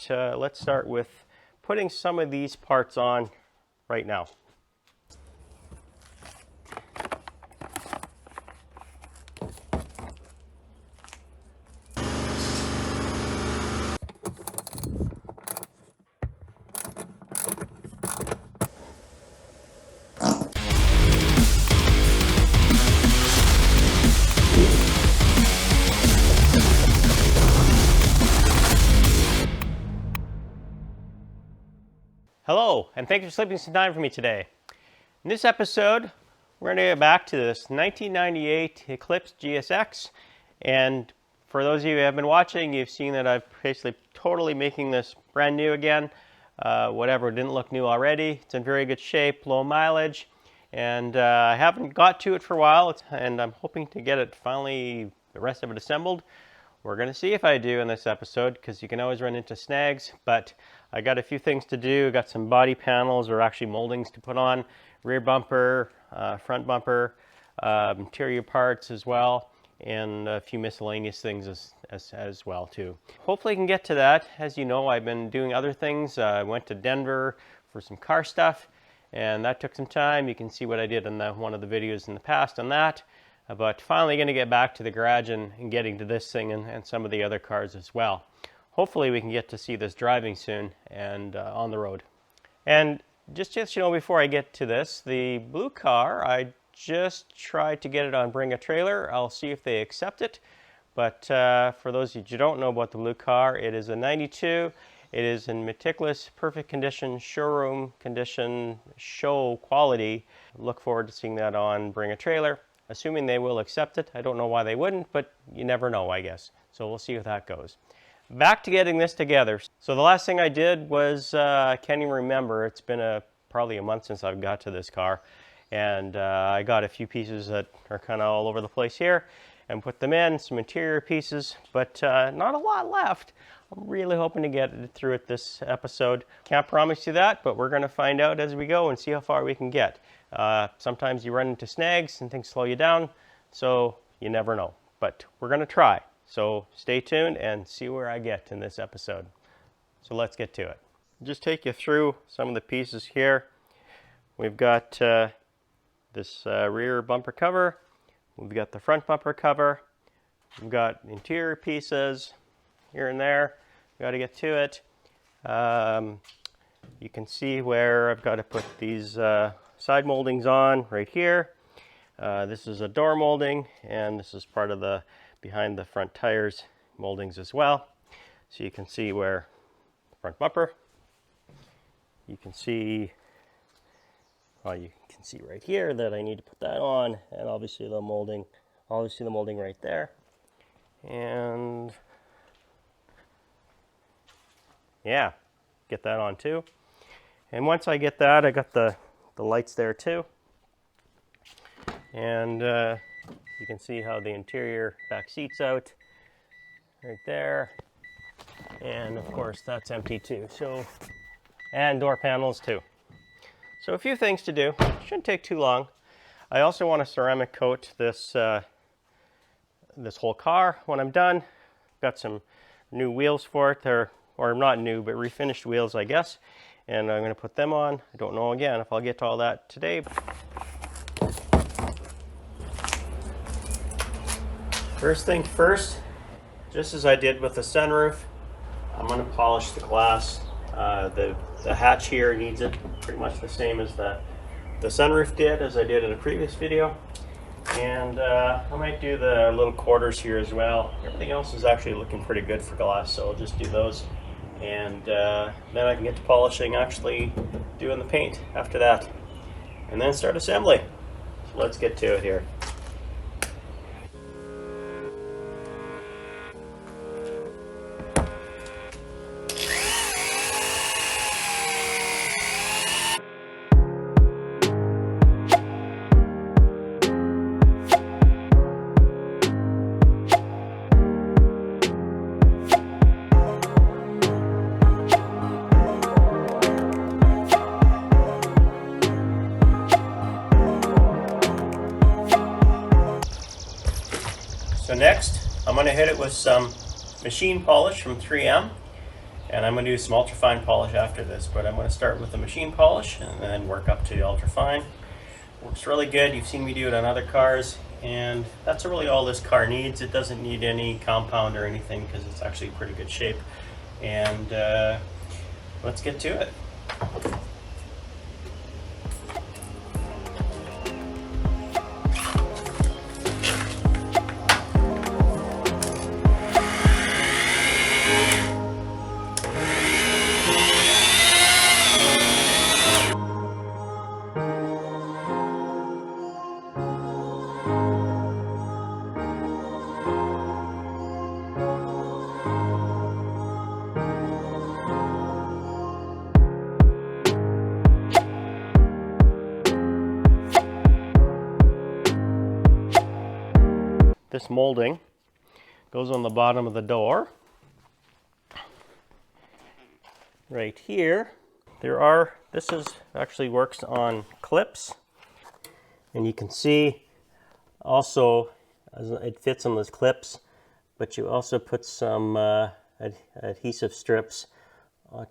let's start with putting some of these parts on right now. Hello, and thank you for sleeping some time for me today. In this episode, we're going to get back to this 1998 Eclipse GSX, and for those of you who have been watching, you've seen that I've basically totally making this brand new again. Whatever didn't look new already, it's in very good shape, low mileage, and I haven't got to it for a while, and I'm hoping to get it finally, the rest of it assembled. We're going to see if I do in this episode, because you can always run into snags, but I got a few things to do. Got some body panels, or actually moldings to put on, rear bumper, front bumper, interior parts as well, and a few miscellaneous things as well too. Hopefully I can get to that. As you know, I've been doing other things. I went to Denver for some car stuff, and that took some time. You can see what I did in one of the videos in the past on that. But finally going to get back to the garage and getting to this thing and some of the other cars as well. Hopefully we can get to see this driving soon and on the road. And just so you know, before I get to this, the blue car, I just tried to get it on Bring a Trailer. I'll see if they accept it. But for those of you who don't know about the blue car, it is a 92. It is in meticulous, perfect condition, showroom condition, show quality. Look forward to seeing that on Bring a Trailer. Assuming they will accept it. I don't know why they wouldn't, but you never know, I guess. So we'll see how that goes. Back to getting this together. So the last thing I did was, I can't even remember, it's been probably a month since I've got to this car. And I got a few pieces that are kind of all over the place here and put them in, some interior pieces, but not a lot left. I'm really hoping to get through it this episode. Can't promise you that, but we're going to find out as we go and see how far we can get. Sometimes you run into snags and things slow you down, so you never know. But we're going to try. So stay tuned and see where I get in this episode. So let's get to it. Just take you through some of the pieces here. We've got this rear bumper cover. We've got the front bumper cover. We've got interior pieces here and there. We've got to get to it. You can see where I've got to put these side moldings on right here. This is a door molding, and this is part of the behind the front tires moldings as well. So you can see where the front bumper, you can see, well, you can see right here that I need to put that on, and obviously the molding right there. And yeah, get that on too. And once I get that, I got the lights there too. And you can see how the interior back seat's out right there. And of course that's empty too. So, and door panels too. So a few things to do. Shouldn't take too long. I also want to ceramic coat this this whole car when I'm done. Got some new wheels for it, or not new, but refinished wheels, I guess. And I'm going to put them on. I don't know again if I'll get to all that today. First thing first, just as I did with the sunroof, I'm going to polish the glass. The hatch here needs it pretty much the same as the sunroof did, as I did in a previous video. And I might do the little quarters here as well. Everything else is actually looking pretty good for glass, so I'll just do those. And then I can get to polishing, actually doing the paint after that. And then start assembly. So let's get to it here. So next, I'm going to hit it with some machine polish from 3M. And I'm going to do some ultrafine polish after this, but I'm going to start with the machine polish and then work up to the ultrafine. Works really good. You've seen me do it on other cars, and that's really all this car needs. It doesn't need any compound or anything because it's actually in pretty good shape. And let's get to it. This molding goes on the bottom of the door. Right here, this actually works on clips. And you can see also, it fits on those clips, but you also put some adhesive strips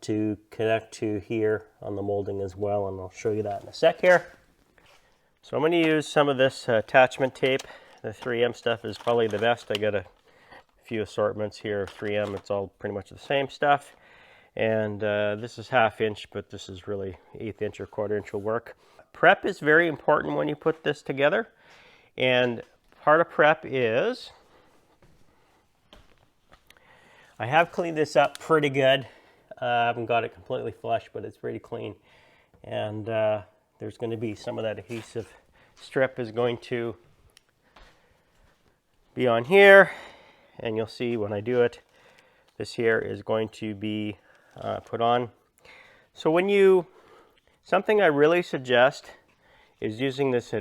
to connect to here on the molding as well, and I'll show you that in a sec here. So I'm going to use some of this attachment tape. The 3M stuff is probably the best. I got a few assortments here of 3M. It's all pretty much the same stuff. And this is 1/2 inch, but this is really 1/8 inch or 1/4 inch will work. Prep is very important when you put this together. And part of prep is, I have cleaned this up pretty good. I haven't got it completely flush, but it's pretty clean. And there's going to be some of that adhesive strip is going to be on here, and you'll see when I do it, this here is going to be put on. So something I really suggest is using this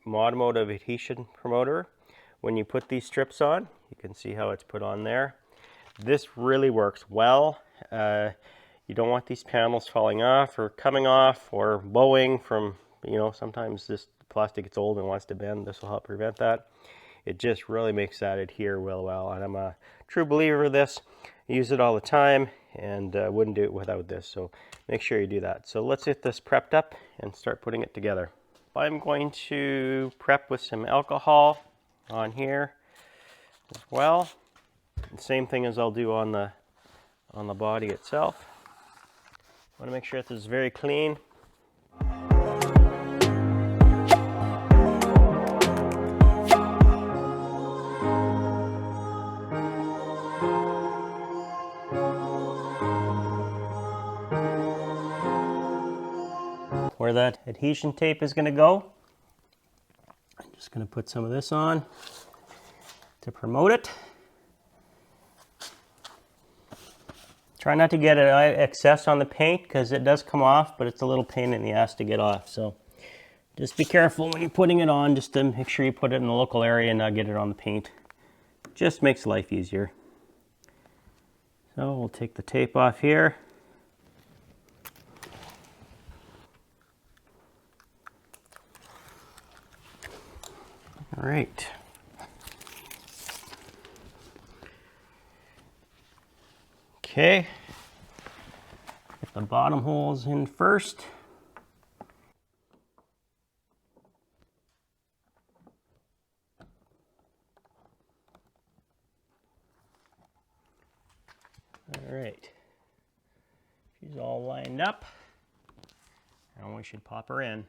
automotive adhesion promoter. When you put these strips on, you can see how it's put on there. This really works well. You don't want these panels falling off or coming off or bowing from, sometimes this plastic gets old and wants to bend. This will help prevent that. It just really makes that adhere real well, and I'm a true believer of this. I use it all the time, and wouldn't do it without this, so make sure you do that. So let's get this prepped up and start putting it together. I'm going to prep with some alcohol on here as well. The same thing as I'll do on the body itself. I want to make sure this is very clean. Where that adhesion tape is going to go, I'm just going to put some of this on to promote it. Try not to get excess on the paint because it does come off, but it's a little pain in the ass to get off. So just be careful when you're putting it on, just to make sure you put it in the local area and not get it on the paint. Just makes life easier. So we'll take the tape off here. All right. Okay. Get the bottom holes in first. All right. She's all lined up. And we should pop her in.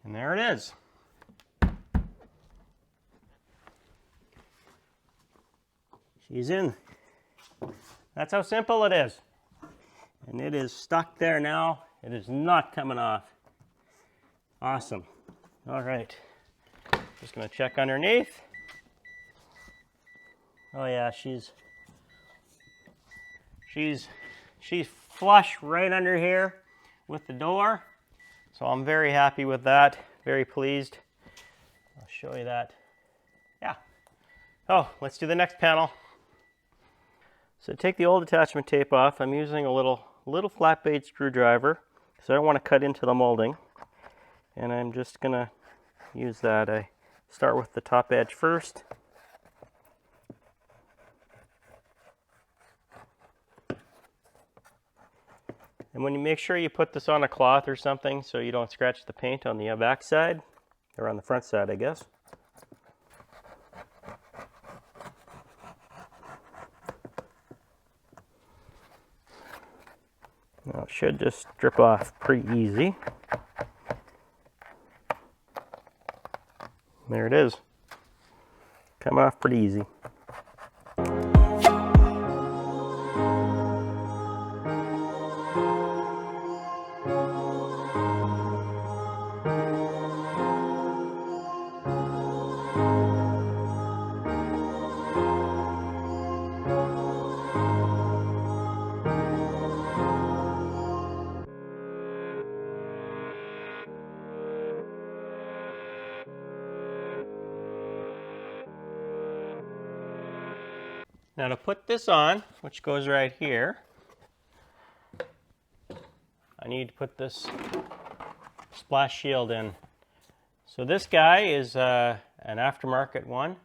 And there it is. She's in. That's how simple it is. And it is stuck there now. It is not coming off. Awesome. All right. Just going to check underneath. Oh yeah, she's flush right under here with the door. So I'm very happy with that, very pleased. I'll show you that. Yeah. Oh, let's do the next panel. So take the old attachment tape off. I'm using a little flat blade screwdriver because I don't want to cut into the molding. and I'm just gonna use that. I start with the top edge first. And when you make sure you put this on a cloth or something so you don't scratch the paint on the back side, or on the front side, I guess. Now it should just drip off pretty easy. There it is. Come off pretty easy. Now to put this on, which goes right here, I need to put this splash shield in. So this guy is an aftermarket one.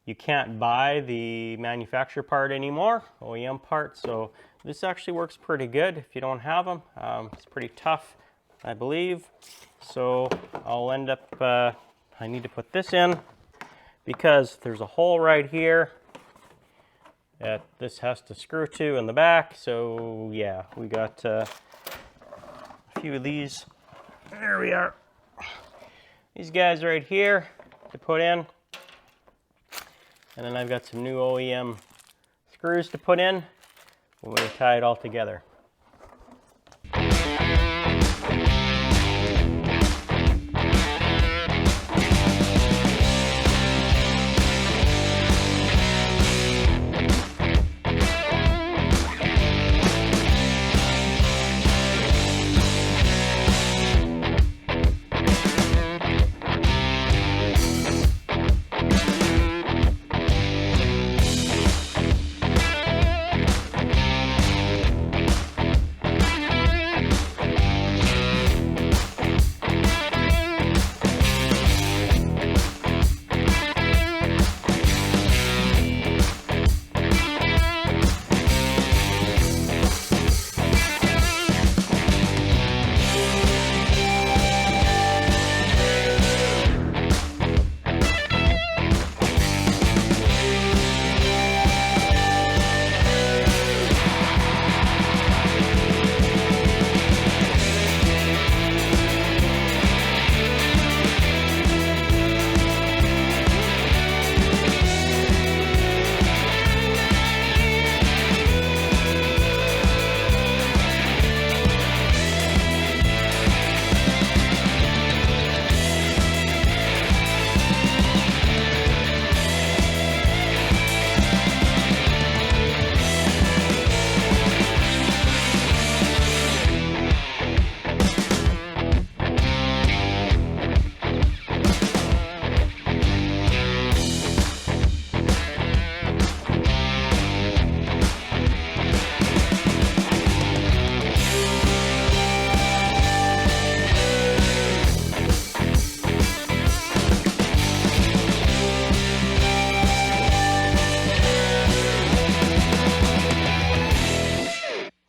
You can't buy the manufacturer part anymore, OEM part, so this actually works pretty good if you don't have them. It's pretty tough, I believe. So I'll end up, I need to put this in because there's a hole right here that this has to screw to in the back. So yeah, we got a few of these. There we are. These guys right here to put in. And then I've got some new OEM screws to put in when we tie it all together.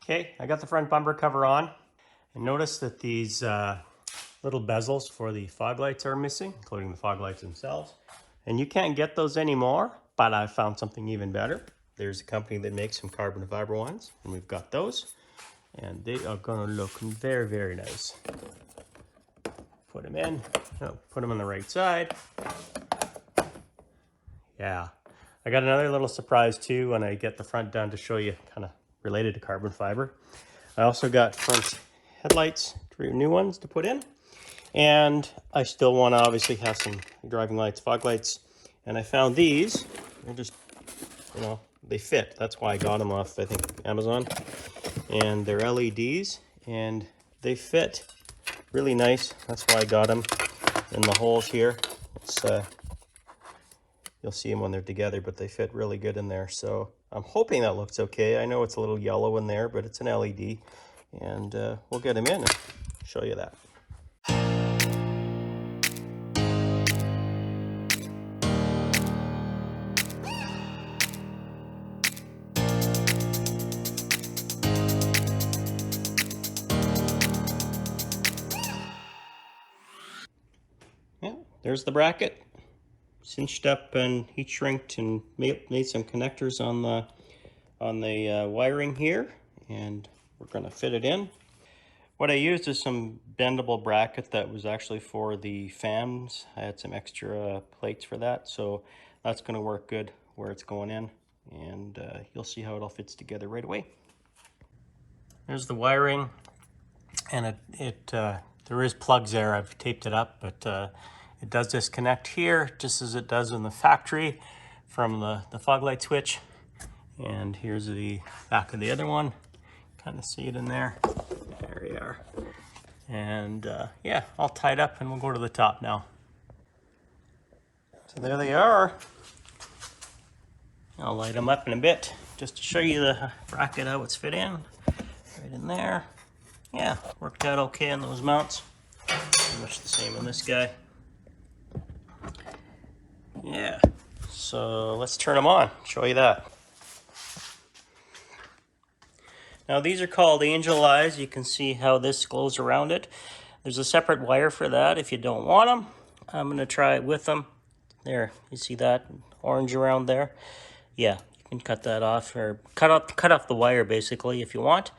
Okay, I got the front bumper cover on, and notice that these little bezels for the fog lights are missing, including the fog lights themselves. And you can't get those anymore, but I found something even better. There's a company that makes some carbon fiber ones, and we've got those. And they are gonna look very, very nice. Put them in, put them on the right side. Yeah, I got another little surprise too when I get the front done to show you, kind of related to carbon fiber. I also got front headlights, new ones to put in. And I still want to obviously have some driving lights, fog lights. And I found these, they're just, they fit. That's why I got them off, I think, Amazon. And they're LEDs, and they fit really nice. That's why I got them in the holes here. It's, you'll see them when they're together, but they fit really good in there. So I'm hoping that looks okay. I know it's a little yellow in there, but it's an LED. And we'll get them in and show you that. Yeah, there's the bracket. Cinched up and heat shrinked and made some connectors on the wiring here, and we're going to fit it in. What I used is some bendable bracket that was actually for the fans. I had some extra plates for that, so that's going to work good where it's going in, and you'll see how it all fits together right away. There's the wiring, and there is plugs there. I've taped it up, but it does disconnect here just as it does in the factory from the fog light switch. And here's the back of the other one. Kind of see it in there. There we are. And yeah, all tied up, and we'll go to the top now. So there they are. I'll light them up in a bit just to show you the bracket, how it's fit in. Right in there. Yeah, worked out okay on those mounts. Pretty much the same on this guy. Yeah, so let's turn them on, show you that. Now these are called angel eyes. You can see how this glows around it. There's a separate wire for that if you don't want them. I'm going to try it with them. There, you see that orange around there? Yeah, you can cut that off, or cut off the wire basically if you want,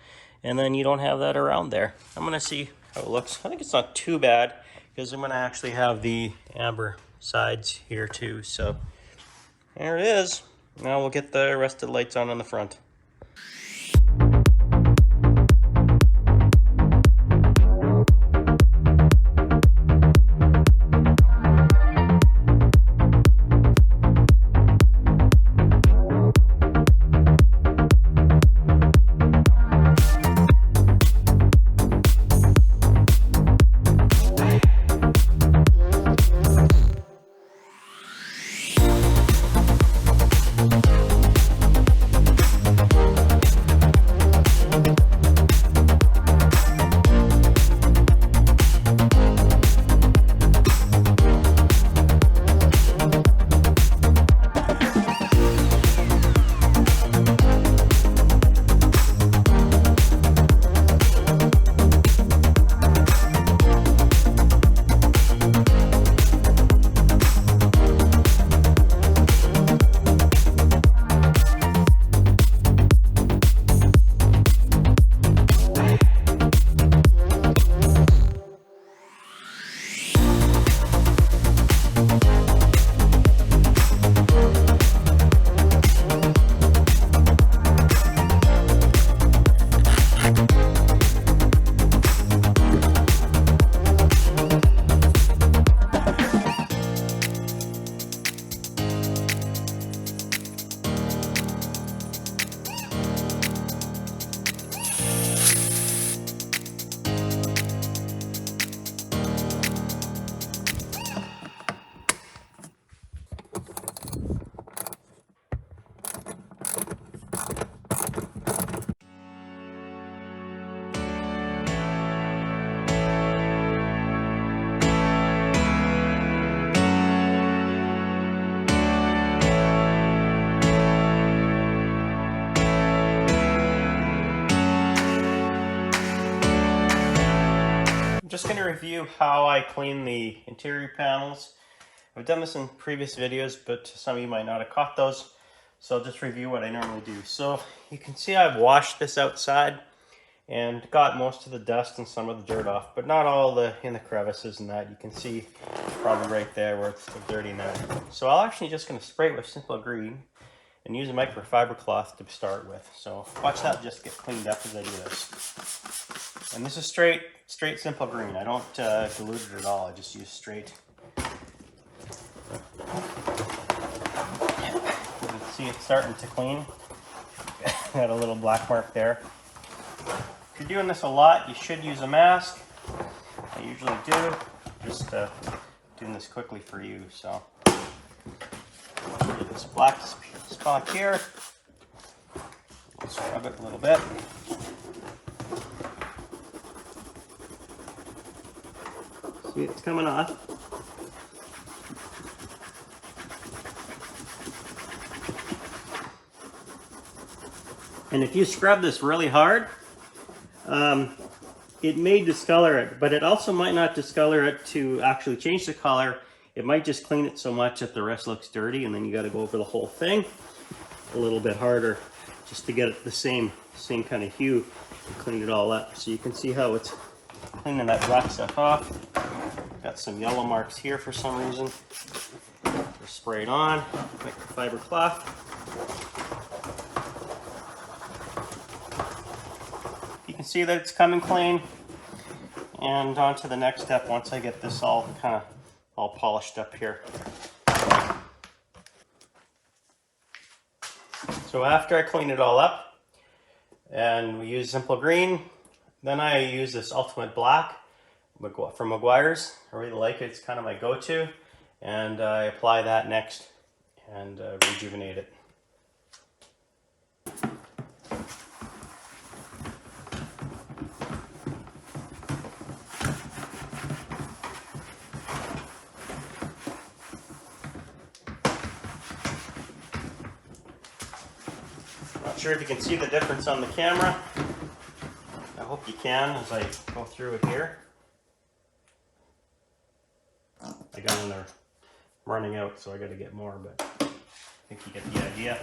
and then you don't have that around there. I'm going to see how it looks. I think it's not too bad because I'm going to actually have the amber sides here too. So there it is. Now we'll get the rest of the lights on the front. I'm just going to review how I clean the interior panels. I've done this in previous videos, but some of you might not have caught those. So I'll just review what I normally do. So you can see I've washed this outside and got most of the dust and some of the dirt off, but not all in the crevices and that. You can see probably right there where it's still dirty now. So I'm actually just going to spray it with Simple Green and use a microfiber cloth to start with. So watch that just get cleaned up as I do this. And this is straight Simple Green. I don't dilute it at all. I just use straight. You can see it's starting to clean. Got a little black mark there. If you're doing this a lot, you should use a mask. I usually do. Just doing this quickly for you. So get this black spot here. Scrub it a little bit. See, it's coming off. And if you scrub this really hard, it may discolor it, but it also might not discolor it to actually change the color. It might just clean it so much that the rest looks dirty, and then you got to go over the whole thing a little bit harder just to get it the same kind of hue and clean it all up. So you can see how it's cleaning that black stuff off. Got some yellow marks here for some reason. They're sprayed on, microfiber cloth. You can see that it's coming clean. And on to the next step once I get this all kind of all polished up here. So after I clean it all up and we use Simple Green, then I use this Ultimate Black from Meguiar's. I really like it. It's kind of my go-to. And I apply that next and rejuvenate it. Not sure if you can see the difference on the camera. I hope you can as I go through it here. I got in there running out, so I got to get more, but I think you get the idea.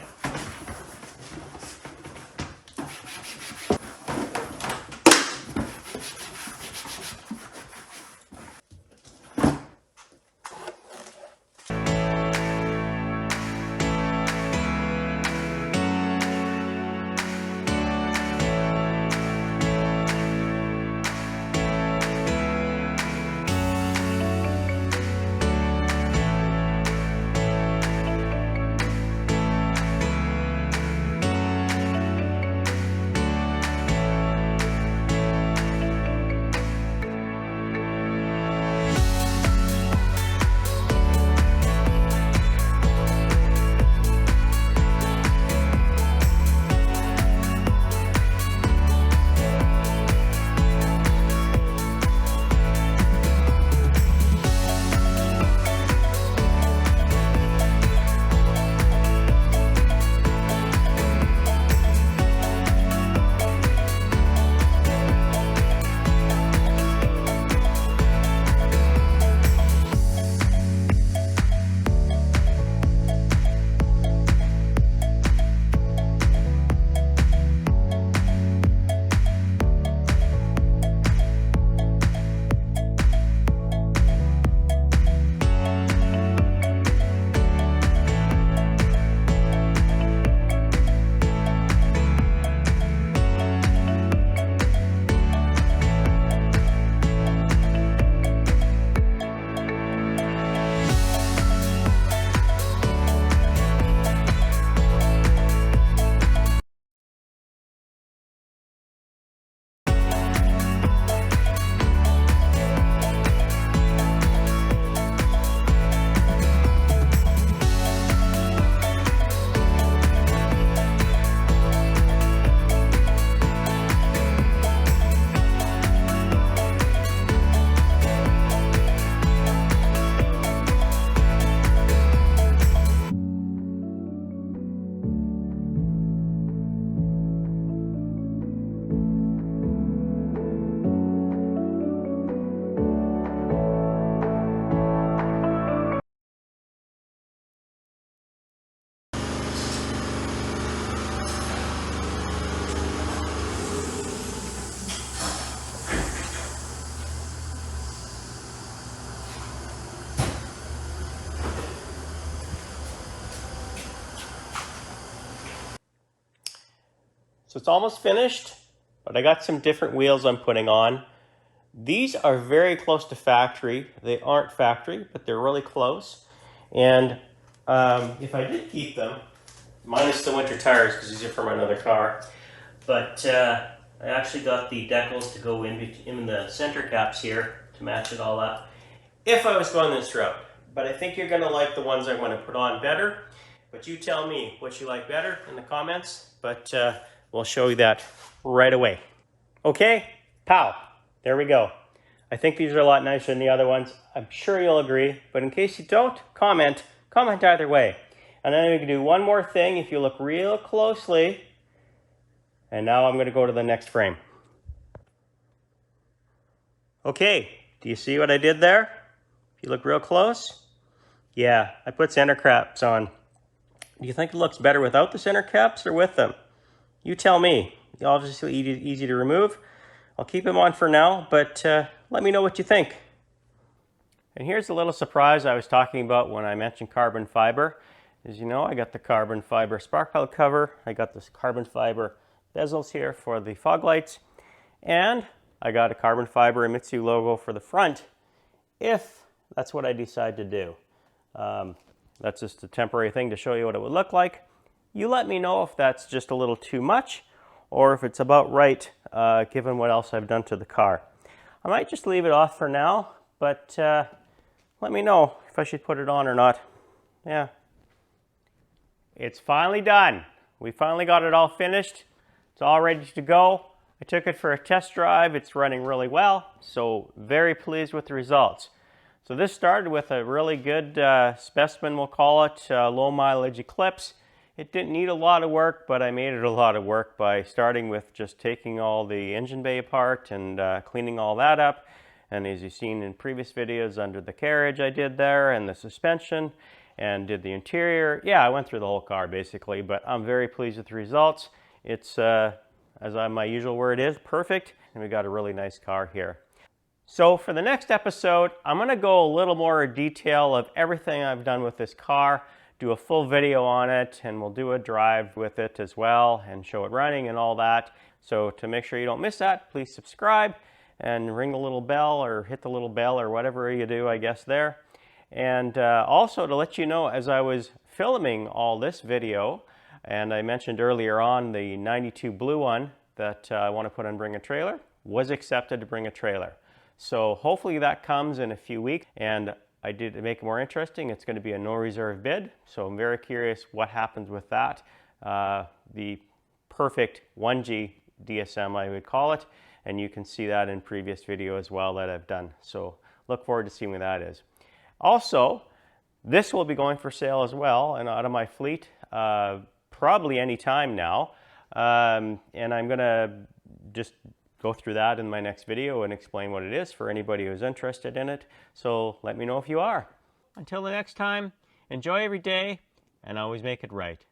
So it's almost finished, but I got some different wheels I'm putting on. These are very close to factory. They aren't factory, but they're really close. And if I did keep them, minus the winter tires because these are from another car, but I actually got the decals to go in the center caps here to match it all up if I was going this route. But I think you're going to like the ones I want to put on better. But you tell me what you like better in the comments, but we'll show you that right away. Okay, pow, there we go. I think these are a lot nicer than the other ones. I'm sure you'll agree, but in case you don't, comment either way. And then we can do one more thing if you look real closely. And now I'm going to go to the next frame. Okay, do you see what I did there? If you look real close, yeah, I put center caps on. Do you think it looks better without the center caps or with them? You tell me. Obviously easy to remove. I'll keep them on for now, but let me know what you think. And here's a little surprise I was talking about when I mentioned carbon fiber. As you know, I got the carbon fiber spark plug cover. I got this carbon fiber bezels here for the fog lights. And I got a carbon fiber Mitsubishi logo for the front, if that's what I decide to do. That's just a temporary thing to show you what it would look like. You let me know if that's just a little too much or if it's about right given what else I've done to the car. I might just leave it off for now, but let me know if I should put it on or not. Yeah. It's finally done. We finally got it all finished. It's all ready to go. I took it for a test drive. It's running really well, so very pleased with the results. So this started with a really good specimen, we'll call it, low mileage Eclipse. It didn't need a lot of work, but I made it a lot of work by starting with just taking all the engine bay apart and cleaning all that up. And as you've seen in previous videos, under the carriage I did there and the suspension and did the interior. Yeah, I went through the whole car basically, but I'm very pleased with the results. It's as my usual word is, perfect, and we got a really nice car here. So for the next episode, I'm going to go a little more detail of everything I've done with this car, do a full video on it, and we'll do a drive with it as well and show it running and all that. So to make sure you don't miss that, please subscribe and ring the little bell or hit the little bell or whatever you do, I guess, there. And also to let you know, as I was filming all this video, and I mentioned earlier on the 92 blue one that I want to put on Bring a Trailer, was accepted to bring a trailer. So hopefully that comes in a few weeks, and I did to make it more interesting, it's going to be a no reserve bid. So I'm very curious what happens with that. The perfect 1G DSM, I would call it, and you can see that in previous video as well that I've done. So look forward to seeing what that is. Also, this will be going for sale as well and out of my fleet probably any time now. And I'm going to just go through that in my next video and explain what it is for anybody who's interested in it. So let me know if you are. Until the next time, enjoy every day and always make it right.